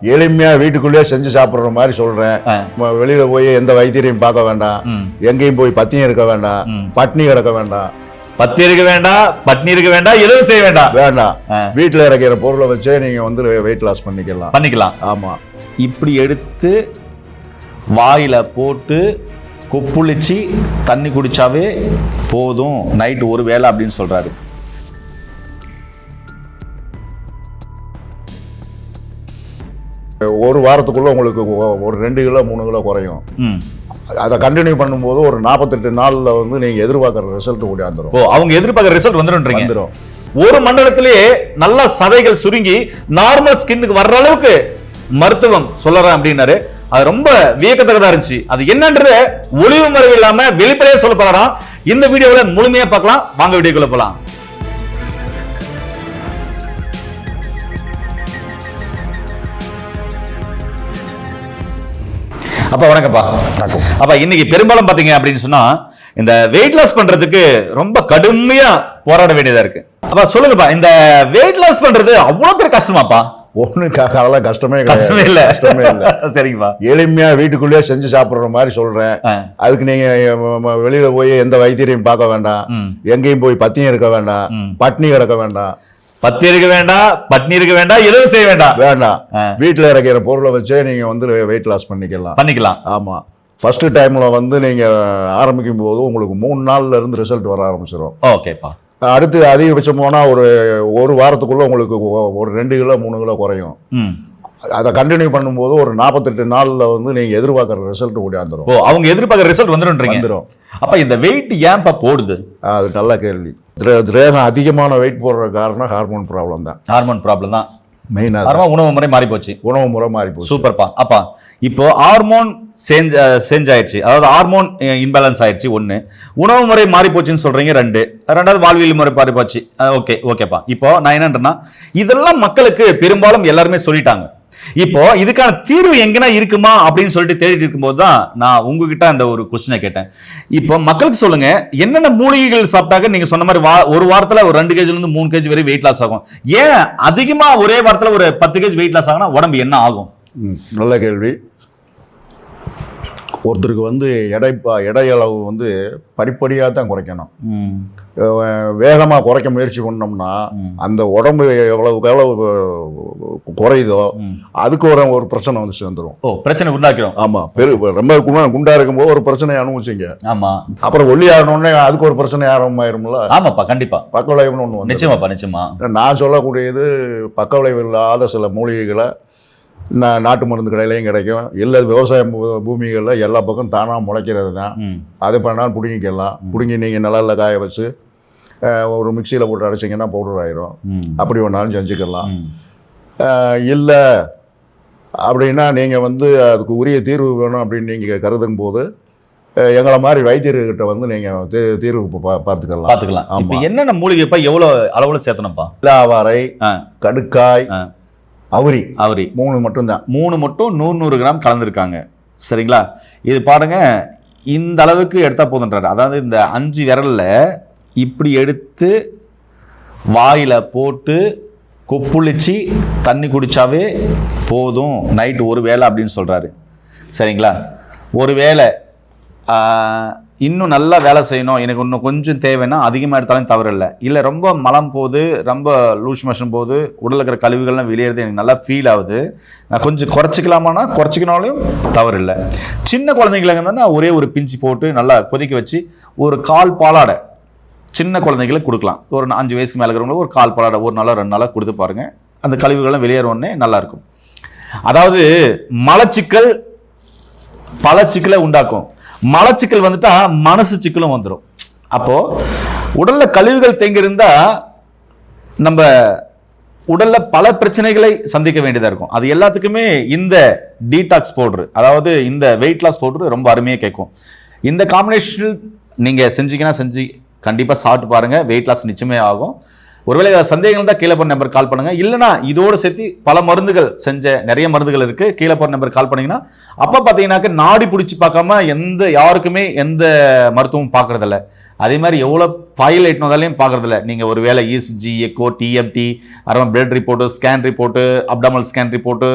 எளிமையா வீட்டுக்குள்ளேயே செஞ்சு சாப்பிடுற மாதிரி சொல்றேன். வெளியில போய் எந்த வைத்தியரையும் பார்க்க வேண்டாம், எங்கேயும் போய் பத்தியம் இருக்க வேண்டாம், பட்னி கிடக்க வேண்டாம், பத்தி இருக்க வேண்டாம், பட்னி இருக்க வேண்டாம், எதுவும் செய்ய வேண்டாம். வீட்டுல இறக்கிற பொருளை வச்சே நீங்க வந்து வெயிட் லாஸ் பண்ணிக்கலாம். ஆமா, இப்படி எடுத்து வாயில போட்டு கொப்புளிச்சு தண்ணி குடிச்சாவே போதும், நைட் ஒரு வேளை அப்படின்னு சொல்றாரு. ஒரு வாரத்துக்குள்ள உங்களுக்கு ஒரு 2 கிலோ 3 கிலோ குறையும். அதை கண்டினியூ பண்ணும்போது ஒரு 48 நாள்ல வந்து நீங்க எதிர்பார்க்குற ரிசல்ட் கூடியாந்துரும். அவங்க எதிர்பார்க்குற ரிசல்ட் வந்துடும். ஒரு மண்டலத்திலேயே நல்ல சதைகள் சுருங்கி நார்மல் ஸ்கின்னுக்கு வர்ற அளவுக்கு மருத்துவம் சொல்லறேன் அப்படின்னாரு. அது ரொம்ப வியக்கத்தக்கதா இருந்துச்சு. அது என்னன்றது ஒளிவு மறைவு இல்லாம வெளிப்படையா சொல்ல போறாராம். இந்த வீடியோல முழுமையா பார்க்கலாம். வாங்க வீடியோக்குள்ள போலாம். அப்பா வணக்கம்ப்பா. அப்பா இன்னைக்கு பெரும்பாலும் பாத்தீங்க அப்படின்னு சொன்னா இந்த வெயிட் லாஸ் பண்றதுக்கு ரொம்ப கடுமையா போராட வேண்டியதா இருக்கு. அப்பா சொல்லுங்கப்பா, இந்த வெயிட் லாஸ் பண்றது அவ்வளவு பேர் கஷ்டமாப்பா? அதெல்லாம் கஷ்டமே இல்ல. சரிங்கப்பா, எளிமையா வீட்டுக்குள்ளேயே செஞ்சு சாப்பிடுற மாதிரி சொல்றேன். அதுக்கு நீங்க வெளியில போய் எந்த வைத்தியரையும் பார்க்க வேண்டாம், எங்கேயும் போய் பத்தியம் இருக்க வேண்டாம், பட்னி கிடக்க வேண்டாம், பத்தி இருக்க வேண்டாம், பட்னி இருக்க வேண்டாம், எதுவும் செய்ய வேண்டாம். வீட்டுல இறக்கிற பொருளை வச்சே நீங்க வந்து வெயிட் லாஸ் பண்ணிக்கலாம். ஆமா, ஃபர்ஸ்ட் டைம்ல வந்து நீங்க ஆரம்பிக்கும் போது உங்களுக்கு 3 நாள்ல இருந்து ரிசல்ட் வர ஆரம்பிச்சிடும். ஓகேப்பா. அடுத்து அதிகபட்சம் போனா ஒரு வாரத்துக்குள்ள உங்களுக்கு ஒரு 2 கிலோ 3 கிலோ குறையும். அதை கண்டினியூ பண்ணும்போது ஒரு 48 நாள்ல வந்து நீங்க எதிர்பார்க்குற ரிசல்ட் கூடியாந்துரும். அவங்க எதிர்பார்க்குற ரிசல்ட் வந்துடும். அப்ப இந்த வெயிட் ஏன்பா போடுது? அது நல்ல கேள்வி. அதிகமான வெயிட் போடுற காரணம் ஹார்மோன் ப்ராப்ளம் தான். மெயினாக உணவு முறை மாறி போச்சு. சூப்பர்ப்பா. அப்பா இப்போ ஹார்மோன் சேஞ்ச் ஆயிடுச்சு, அதாவது ஹார்மோன் இம்பேலன்ஸ் ஆயிடுச்சு. 1 உணவு முறை மாறி போச்சுன்னு சொல்றீங்க. 2வது வாழ்வியல் முறை மாறி போச்சு. ஓகேப்பா. இப்போ நான் என்னன்றேன்னா இதெல்லாம் மக்களுக்கு பெரும்பாலும் எல்லாருமே சொல்லிட்டாங்க. இப்போ இதுக்கான தீர்வு எங்கன்னா இருக்குமா அப்படின்னு சொல்லிட்டு தேடிட்டு இருக்கும்போது தான் நான் உங்ககிட்ட அந்த ஒரு கொஸ்டினை கேட்டேன். இப்போ மக்களுக்கு சொல்லுங்க, என்னென்ன மூலிகைகள் சாப்பிட்டாக்க நீங்க சொன்ன மாதிரி ஒரு வாரத்துல ஒரு 2 kg இருந்து 3 kg வரை வெயிட் லாஸ் ஆகும்? ஏன் அதிகமா ஒரே வாரத்துல ஒரு 10 kg வெயிட் லாஸ் ஆகுனா உடம்பு என்ன ஆகும்? நல்ல கேள்வி. ஒருத்தருக்கு வந்து எடை அளவு வந்து படிப்படியாக தான் குறைக்கணும். வேகமாக குறைக்க முயற்சி பண்ணோம்னா அந்த உடம்பு எவ்வளவு குறையுதோ அதுக்கு ஒரு பிரச்சனை வந்து சேர்ந்துடும். பிரச்சனை உண்டாக்கிறோம். ஆமா, ரொம்ப குண்டா இருக்கும்போது ஒரு பிரச்சனை அனுபவிச்சிங்க. ஆமா, அப்புறம் ஒல்லி ஆகணும்னே அதுக்கு ஒரு பிரச்சனை ஆரம்பமாயிரும்ல. ஆமாப்பா, கண்டிப்பா. பக்க விளைவுன்னு ஒன்று. நிச்சயமா. நான் சொல்லக்கூடியது பக்க விளைவு இல்லாத சில மூலிகைகளை நாட்டு மருந்து கடையிலையும் கிடைக்கும், இல்லை விவசாய பூமிகளில் எல்லா பக்கம் தானாக முளைக்கிறது தான். அது பண்ணாலும் பிடுங்கிக்கலாம். பிடுங்கி நீங்கள் நிழலில் காய வச்சு ஒரு மிக்சியில் போட்டு அடைச்சிங்கன்னா பவுடர் ஆயிரும். அப்படி வேணாலும் செஞ்சுக்கலாம். இல்லை அப்படின்னா நீங்கள் வந்து அதுக்கு உரிய தீர்வு வேணும் அப்படின்னு நீங்கள் கருதும் போது எங்களை மாதிரி வைத்தியர்கிட்ட வந்து நீங்கள் தீர்வு பார்த்துக்கலாம். ஆமாம். என்னென்ன மூலிகைப்பா எவ்வளோ அளவில் சேர்த்தணும்ப்பா? இலாவாரை, கடுக்காய், அவுரி 3 மட்டும்தான். 3 மட்டும் 100 கிராம் கலந்துருக்காங்க. சரிங்களா? இது பாருங்க, இந்த அளவுக்கு எடுத்தா போதுன்றாரு. அதாவது இந்த 5 விரல்ல இப்படி எடுத்து வாயில போட்டு கொப்புளிச்சு தண்ணி குடிச்சாவே போதும், நைட் ஒரு வேளை அப்படின்னு சொல்றாரு. சரிங்களா? ஒரு வேளை இன்னும் நல்லா வேலை செய்யணும், எனக்கு இன்னும் கொஞ்சம் தேவைன்னா அதிகமாக எடுத்தாலும் தவறு இல்லை ரொம்ப மலம் போகுது, ரொம்ப லூஸ் மோஷன் போகுது, உடலில் இருக்கிற கழிவுகள்லாம் வெளியேறது எனக்கு நல்லா ஃபீல் ஆகுது, நான் கொஞ்சம் குறைச்சிக்கலாமான்னா குறைச்சிக்கனாலும் தவறு இல்லை. சின்ன குழந்தைங்களுக்கு இருந்தால் ஒரே ஒரு பிஞ்சு போட்டு நல்லா கொதிக்க வச்சு ஒரு 1/4 பாலாடை சின்ன குழந்தைங்களுக்கு கொடுக்கலாம். ஒரு 5 வயசுக்கு மேலே இருக்கிறவங்களுக்கு ஒரு 1/4 பாலாடை ஒரு நாளோ 2 நாளாக கொடுத்து பாருங்க, அந்த கழிவுகள்லாம் வெளியேறோடனே நல்லாயிருக்கும். அதாவது மலச்சிக்கல் பல சிக்கலை உண்டாக்கும். மலச்சிக்கல் வந்துட்டா மனசு சிக்கலும் வந்துடும். அப்போ உடல்ல கழிவுகள் தேங்கி இருந்தா நம்ம உடல்ல பல பிரச்சனைகளை சந்திக்க வேண்டியதா இருக்கும். அது எல்லாத்துக்குமே இந்த டீடாக்ஸ் பவுடர், அதாவது இந்த வெயிட் லாஸ் பவுடர் ரொம்ப அருமையாக கேட்கும். இந்த காம்பினேஷன் நீங்க செஞ்சு கண்டிப்பா சாப்பிட்டு பாருங்க, வெயிட் லாஸ் நிச்சயமே ஆகும். ஒருவேளை சந்தேகங்கள் தான் கீழே போற நம்பர் கால் பண்ணுங்க. இல்லைனா இதோடு சேர்த்து பல மருந்துகள் நிறைய மருந்துகள் இருக்கு, கீழே போற நம்பர் கால் பண்ணீங்கன்னா அப்ப பாத்தீங்கன்னாக்க நாடி பிடிச்சி பார்க்காம யாருக்குமே எந்த மருத்துவமும் பார்க்கறதில்ல. அதே மாதிரி எவ்வளோ ஃபைல் எட்டு வந்தாலையும் பார்க்குறதில்ல. நீங்கள் ஒரு வேலை இசிஜி, எக்கோ, டிஎம்டி, அப்புறம் blood report, scan report, abdominal scan report,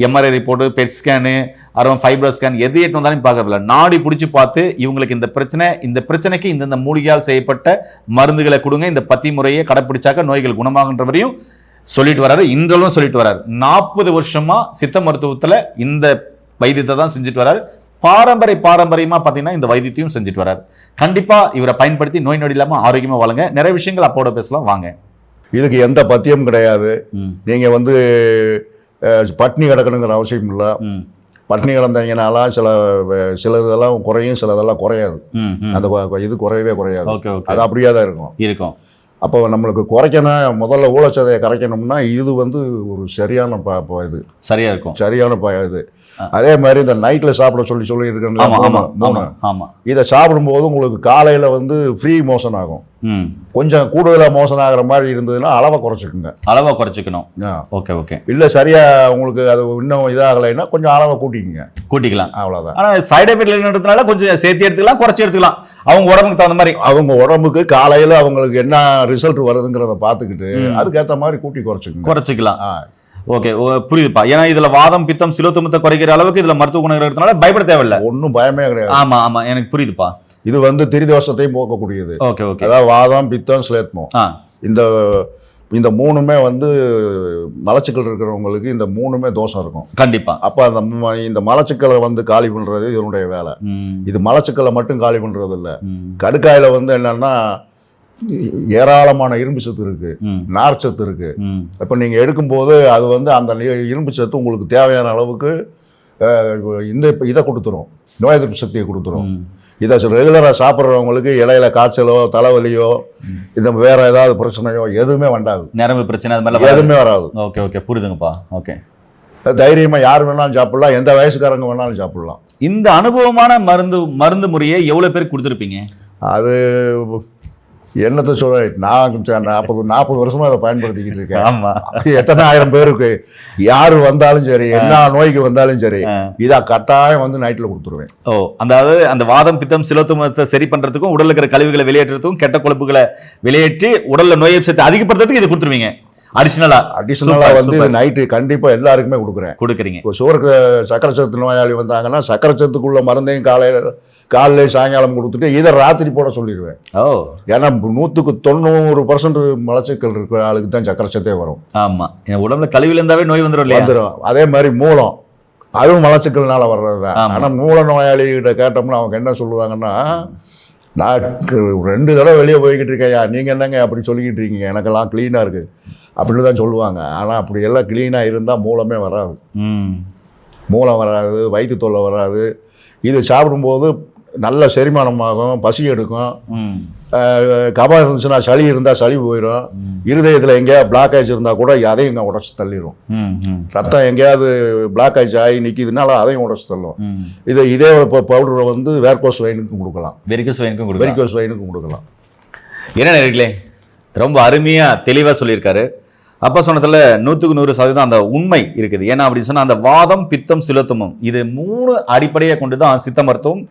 MRI report, PET scan, அப்புறம் ஃபைப்ரோ ஸ்கேன் எது எட்டு வந்தாலும் பார்க்குறதில்ல. நாடி பிடிச்சி பார்த்து இவங்களுக்கு இந்த பிரச்சனைக்கு இந்த மூலிகையால் செய்யப்பட்ட மருந்துகளை கொடுங்க, இந்த பத்தி முறையை கடைப்பிடிச்சாக்க நோய்கள் குணமாகுன்றவரையும் சொல்லிட்டு வராரு. இன்றளவும் சொல்லிட்டு வராரு. 40 வருஷமா சித்த மருத்துவத்தில் இந்த வைத்தியத்தை தான் செஞ்சுட்டு வராரு. பாரம்பரியமா பார்த்தீங்கன்னா இந்த வைத்தியத்தையும் செஞ்சுட்டு வராரு. கண்டிப்பா இவரை பயன்படுத்தி நோய் நொடி இல்லாமல் ஆரோக்கியமா வாழுங்க. நிறைய விஷயங்கள் அப்போட பேசலாம் வாங்க. இதுக்கு எந்த பத்தியம் கிடையாது. நீங்க வந்து பட்னி கிடக்கணுங்கிற அவசியம் இல்லை. பட்னி கிடந்தீங்கனாலாம் சில இதெல்லாம் குறையும், சில இதெல்லாம் குறையாது. அந்த இது குறையவே குறையாது. அது அப்படியே தான் இருக்கும். அப்போ நம்மளுக்கு குறைக்கணும், முதல்ல ஊழச்சதையை கரைக்கணும்னா இது வந்து ஒரு சரியான இது சரியா இருக்கும். சரியான இது. அதே மாதிரி இந்த நைட்ல சாப்பிட சொல்லி இருக்கேன். இதை சாப்பிடும்போது உங்களுக்கு காலையில வந்து ஃப்ரீ மோஷன் ஆகும். கொஞ்சம் கூடுதலா மோஷன் ஆகிற மாதிரி இருந்ததுன்னா அளவை குறைச்சிக்கணும். ஓகே. இல்ல சரியா உங்களுக்கு அது இன்னும் இதாகலைன்னா கொஞ்சம் அளவை கூட்டிக்கலாம். அவ்வளவுதான். ஆனா சைடு எஃபெக்ட் இல்லைன்றதுனால கொஞ்சம் சேர்த்து எடுத்துக்கலாம், குறைச்சி எடுத்துக்கலாம். அவங்க உடம்புக்கு தகுந்த மாதிரி, அவங்க உடம்புக்கு காலையில அவங்களுக்கு என்ன ரிசல்ட் வருதுங்கிறத பார்த்துக்கிட்டு அதுக்கேற்ற மாதிரி குறைச்சிக்கலாம். ஓகே, புரியுதுப்பா. ஏன்னா இதுல வாதம், பித்தம், சிலோத்துமத்தை குறைக்கிற அளவுக்கு இதுல மருத்துவ குணம் இருக்கிறதுனால பயப்பட தேவையில்லை. ஒன்றும் பயமே கிடையாது. ஆமா எனக்கு புரியுதுப்பா. இது வந்து திரிதோஷத்தையும் போக்கக்கூடியது. ஓகே. அதாவது வாதம், பித்தம், சிலேத்மம், இந்த மூணுமே வந்து மலச்சிக்கல் இருக்கிறவங்களுக்கு இந்த மூணுமே தோஷம் இருக்கும் கண்டிப்பா. அப்ப இந்த மலச்சிக்கலை வந்து காலி பண்றது இதனுடைய வேலை. இது மலச்சிக்கலை மட்டும் காலி பண்றது இல்ல. கடுக்காயில வந்து என்னன்னா ஏராளமான இரும்பு சத்து இருக்கு, நார் சத்து இருக்கு. இப்ப நீங்க எடுக்கும்போது அது வந்து அந்த இரும்பு சத்து உங்களுக்கு தேவையான அளவுக்கு இதை கொடுத்துரும், நோய் எதிர்ப்பு சக்தியை கொடுத்துரும். இதை ரெகுலராக சாப்பிட்றவங்களுக்கு இடையில காய்ச்சலோ தலைவலியோ இந்த வேற ஏதாவது பிரச்சனையோ எதுவுமே வேண்டாது. நரம்பு பிரச்சனை அது மாதிரி எதுவுமே வராது. ஓகே புரியுதுங்கப்பா. ஓகே, தைரியமா யார் வேணாலும் சாப்பிடலாம், எந்த வயசுக்காரங்க வேணாலும் சாப்பிடலாம். இந்த அனுபவமான மருந்து முறையை எவ்வளவு பேருக்கு கொடுத்துருப்பீங்க? அது என்னத்தை சொல்ற, நான் 40 வருஷமா அதை பயன்படுத்திக்கிட்டு இருக்கேன். ஆமா, எத்தனை ஆயிரம் பேருக்கு யாரு வந்தாலும் சரி, என்ன நோய்க்கு வந்தாலும் சரி, இதை கட்டாயம் வந்து நைட்ல கொடுத்துருவேன். அதாவது அந்த வாதம், பித்தம், சிலோத்துமத்தை சரி பண்றதுக்கும், உடல்ல இருக்கிற கழிவுகளை வெளியேற்றதுக்கும், கெட்ட கொழுப்புகளை வெளியேற்றி உடல்ல நோய் எதிர்ப்பு சக்தி அதிகப்படுத்துறதுக்கு இது கொடுத்துருவீங்க. அடிஷனலா வந்து நைட்டு கண்டிப்பா எல்லாருக்குமே கொடுக்குறீங்க. இப்போ சக்கரை சத்து நோயாளி வந்தாங்கன்னா சக்கரை சத்துக்குள்ள மருந்தையும் காலையில சாயங்காலம் கொடுத்துட்டு இதை ராத்திரி போட சொல்லிடுவேன். ஏன்னா 100% மலச்சிக்கல் இருக்கிற ஆளுக்கு தான் சக்கரை சத்தே வரும். ஆமா, உடம்புல கழிவுல இருந்தாவே நோய் வந்துடும். அதே மாதிரி மூலம், அதுவும் மலச்சிக்கல்னால வர்றதுதான். ஆனா மூல நோயாளிகிட்ட கேட்டோம்னா அவங்க என்ன சொல்லுவாங்கன்னா, நான் 2 தடவை வெளியே போய்கிட்டு இருக்கேயா, நீங்க என்னங்க அப்படி சொல்லிக்கிட்டு இருக்கீங்க, எனக்கெல்லாம் கிளீனா இருக்கு அப்படின்னு தான் சொல்லுவாங்க. ஆனால் அப்படி எல்லாம் கிளீனாக இருந்தால் மூலமே வராது. மூலம் வராது, வயிற்று தொல்லை வராது. இது சாப்பிடும்போது நல்ல செரிமானமாகும், பசி எடுக்கும். கபம் இருந்துச்சுன்னா சளி இருந்தால் சளி போயிடும். இருதயத்தில் எங்கேயாவது பிளாக்கேஜ் இருந்தால் கூட அதையும் இங்கே உடச்சி தள்ளிடும். ரத்தம் எங்கேயாவது பிளாக்கேஜ் ஆகி நிற்கிதுனால அதையும் உடச்சி தள்ளும். இதே பவுடரை வந்து வேர்கோஸ் வைனுக்கும் கொடுக்கலாம், வெரிகோஸ் வைனுக்கும் கொடுக்கலாம். என்ன நேயர்களே, ரொம்ப அருமையா தெளிவா சொல்லியிருக்காரு. அப்பா சொன்னதுல 100% அந்த உண்மை இருக்குது. ஏன்னா அப்படி சொன்னா அந்த வாதம், பித்தம், சிலோத்துமம் இது 3 அடிப்படையை கொண்டுதான் சித்த மருத்துவம்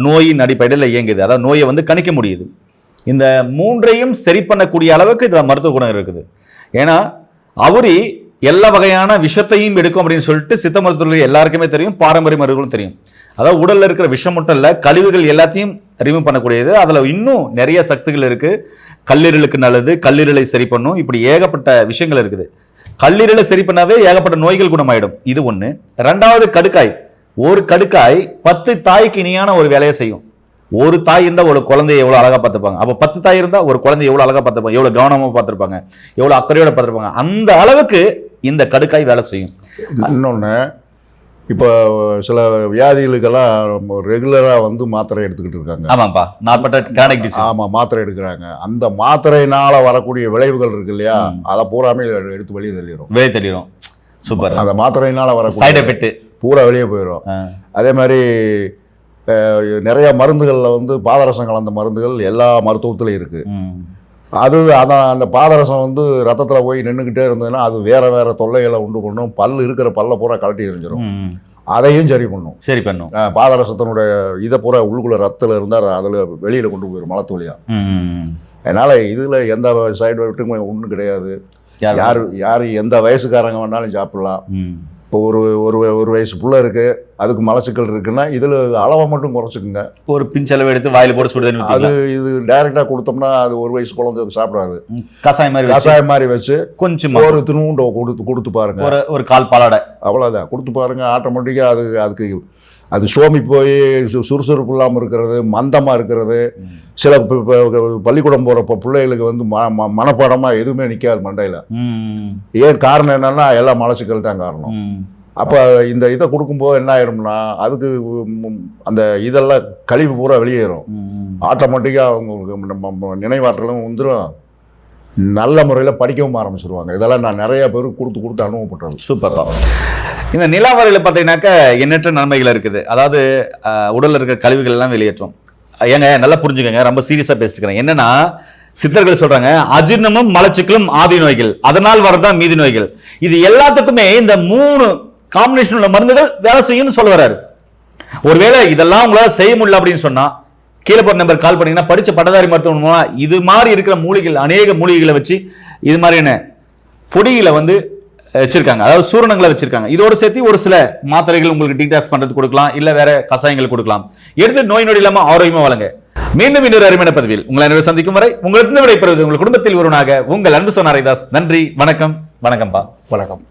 நோயின் அடிப்படையில் இயங்குது. அதாவது நோயை வந்து கணிக்க முடியுது. இந்த 3ஐயும் சரி பண்ணக்கூடிய அளவுக்கு இதுல மருத்துவ குணம் இருக்குது. ஏன்னா அவரி எல்லா வகையான விஷத்தையும் எடுக்கும் அப்படின்னு சொல்லிட்டு சித்த மருத்துவர்கள் எல்லாருக்குமே தெரியும், பாரம்பரிய மருத்துவர்களும் தெரியும். அதாவது உடல்ல இருக்கிற விஷம் மட்டும் இல்ல, கழிவுகள் எல்லாத்தையும் ரிமூவ் பண்ணக்கூடியது. அதுல இன்னும் நிறைய சக்திகள் இருக்கு. கல்லீரலுக்கு நல்லது, கல்லீரலை சரி பண்ணும், இப்படி ஏகப்பட்ட விஷயங்கள் இருக்குது. கல்லீரலை சரி பண்ணாவே ஏகப்பட்ட நோய்கள் குணமாயிடும். இது ஒண்ணு. 2வது கடுக்காய். ஒரு கடுக்காய் 10 தாய்க்கு இணையான ஒரு வேலையை செய்யும். ஒரு தாய் இருந்தா ஒரு குழந்தைய எவ்வளவு அழகா பார்த்துப்பாங்க, அப்ப 10 தாய் இருந்தா ஒரு குழந்தைய எவ்வளவு அழகா பார்த்துப்பாங்க, எவ்வளவு கவனமா பார்த்துருப்பாங்க, எவ்வளவு அக்கறையோட பார்த்துருப்பாங்க. அந்த அளவுக்கு இந்த கடுக்காய் வேலை செய்யும். இன்னொன்னு, இப்போ சில வியாதிகளுக்கெல்லாம் ரெகுலராக வந்து மாத்திரை எடுத்துக்கிட்டு இருக்காங்க. ஆமாப்பா, நாட்பட்ட கிரானிக் டிசீஸ். ஆமாம், மாத்திரை எடுக்கிறாங்க. அந்த மாத்திரையினால வரக்கூடிய விளைவுகள் இருக்கு இல்லையா, அதை பூராமே எடுத்து வெளியே தள்ளிடும். சூப்பர். அந்த மாத்திரையினால வர சைடு எஃபெக்ட் பூரா வெளியே போயிடும். அதே மாதிரி நிறைய மருந்துகளில் வந்து பாதரசம் கலந்த மருந்துகள் எல்லா மருத்துவத்திலையும் இருக்கு. அதான் அந்த பாதரசம் வந்து ரத்தத்தில் போய் நின்றுக்கிட்டே இருந்ததுன்னா அது வேற தொல்லைகளை உண்டு பண்ணும். இருக்கிற பல்ல பூரா கழட்டி எரிஞ்சிடும். அதையும் சரி பண்ணும். சரி பண்ணும். பாதரசத்தினுடைய இதை பூரா உள்ளுக்குள்ள ரத்தத்தில் இருந்தால் அதில் வெளியில் கொண்டு போயிடும் மலத்து வழியா. அதனால் இதில் எந்த சைடு எஃபெக்ட்டுமே ஒன்றும் கிடையாது. யார் எந்த வயசுக்காரங்க வேணாலும் சாப்பிடலாம். இப்போ ஒரு வயசு புள்ள இருக்கு, அதுக்கு மலச்சிக்கல் இருக்குன்னா இதில் அளவை மட்டும் குறைச்சிக்குங்க. ஒரு பிஞ்சளவு எடுத்து வாயில் போட்டு சுடுதண்ணி அது இது டைரெக்டாக கொடுத்தோம்னா அது ஒரு வயசு குழந்தை சாப்பிடாது. கசாயம் மாதிரி வச்சு கொஞ்சம் ஒரு திருவுண்டை கொடுத்து பாருங்க. ஒரு கால் பாலாடை அவ்வளோதான் கொடுத்து பாருங்க. ஆட்டோமேட்டிக்காக அது சோமி போய் சுறுசுறுப்பு இல்லாமல் இருக்கிறது, மந்தமாக இருக்கிறது. சில பள்ளிக்கூடம் போகிறப்ப பிள்ளைகளுக்கு வந்து மனப்பாடமாக எதுவுமே நிற்காது மண்டையில். ஏன் காரணம் என்னன்னா எல்லாம் மலச்சிக்கல் தான் காரணம். அப்போ இந்த இதை கொடுக்கும்போது என்ன ஆயிரும்னா அதுக்கு அந்த இதெல்லாம் கழிவு பூரா வெளியேறும். ஆட்டோமேட்டிக்காக அவங்களுக்கு நம்ம நினைவாற்றலும் வந்துடும். நல்ல முறையில் படிக்கவும் ஆரம்பிச்சிருவாங்க. இதெல்லாம் நான் நிறைய பேருக்கு கொடுத்து அனுபவப்பட்டது. சூப்பர். இந்த நிலாவரையில் பார்த்தீங்கன்னாக்கா எண்ணற்ற நன்மைகள் இருக்குது. அதாவது உடலில் இருக்கிற கழிவுகள் எல்லாம் வெளியேற்றும். ஏங்க நல்லா புரிஞ்சுக்கங்க, ரொம்ப சீரியஸாக பேசிக்கிறேன். என்னன்னா சித்தர்கள் சொல்றாங்க அஜீர்ணமும் மலச்சிக்கலும் ஆதி நோய்கள், அதனால் வரதான் மீதி நோய்கள். இது எல்லாத்துக்குமே இந்த 3 காம்பினேஷன் உள்ள மருந்துகள் வேலை செய்யும்னு சொல்ல வர்றாரு. ஒருவேளை இதெல்லாம் உங்களால செய்ய முடியல அப்படின்னு சொன்னா கீழே போற நம்பர் கால் பண்ணீங்கன்னா படிச்ச பட்டதாரி மருத்துவம் மூலமா இது மாதிரி இருக்கிற மூலிகைகள், அநேக மூலிகைகளை வச்சு இது மாதிரியான பொடிகளை வந்து வச்சிருக்காங்க, அதாவது சூரணங்களை வச்சிருக்காங்க. இதோடு சேர்த்து ஒரு சில மாத்திரைகள் உங்களுக்கு டீடாக்ஸ் பண்றது கொடுக்கலாம், இல்ல வேற கசாயங்கள் கொடுக்கலாம். எடுத்து நோய் நொடி இல்லாம ஆரோக்கியமா வழங்க. மீண்டும் இன்னொரு அருமையான பதிவில் உங்களை சந்திக்கும் வரை உங்களுக்கு விடைபெறுவது உங்கள் குடும்பத்தில் ஒருவனாக உங்கள் அன்பு சொன்ன ஹரிதாஸ். நன்றி, வணக்கம். வணக்கம்பா. வணக்கம்.